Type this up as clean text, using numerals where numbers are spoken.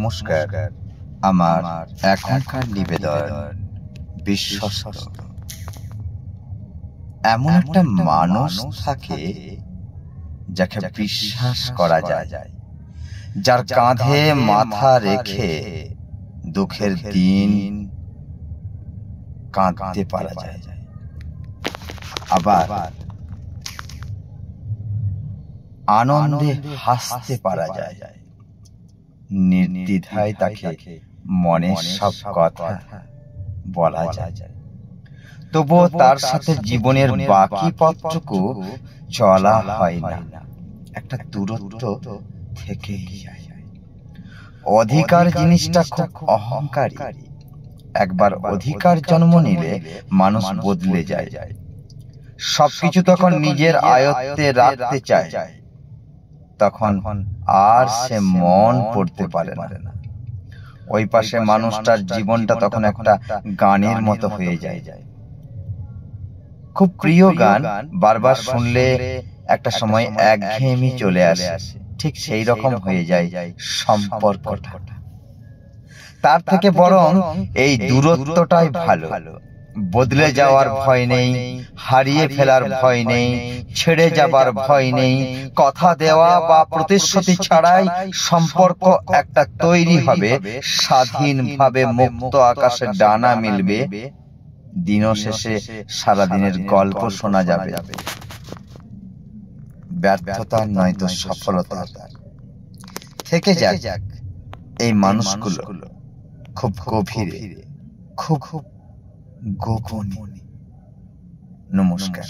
নমস্কার। আমার এখনকার নিবেদন বিশ্বস্ত। এমন একটা মানুষ থাকে যাকে বিশ্বাস করা যায়, যার কাঁধে মাথা রেখে দুঃখের দিন কাঁদতে পারা যায়, আবার আনন্দে হাসতে পারা যায়। নির্দ্বিধায় তাকে মনের সব কথা বলা যায়। তবুও তার সাথে জীবনের বাকি পথটুকু চলা হয় না, একটা দূরত্ব থেকেই যায়। অধিকার জিনিসটা খুব অহংকারী। একবার অধিকার জন্ম নিলে মানুষ বদলে যায়, সবকিছু তখন নিজের আয়ত্তে রাখতে চায়। তখন আর সে মন পড়তে পারে না। ওই পাশে মানুষটার জীবনটা তখন একটা গানের মতো হয়ে যায়। খুব প্রিয় গান, বারবার শুনলে একটা সময় একঘেয়েমি চলে আসে। ঠিক সেই রকম হয়ে যায় সম্পর্কটা। তার থেকে বরং এই দূরত্বটাই ভালো। বদলে যাওয়ার ভয় নেই, হারিয়ে ফেলার ভয় নেই, ছেড়ে যাবার ভয় নেই। কথা দেওয়া বা প্রতিশ্রুতি ছাড়াই সম্পর্ক একটা তৈরি হবে, স্বাধীনভাবে মুক্ত আকাশে ডানা মিলবে। দিনও শেষে সারাদিনের গল্প শোনা যাবে, ব্যর্থতার নয়তো সফলতার। থেকে যাক এই মানুষগুলো খুব গভীরে, খুব গোপনে। নমস্কার।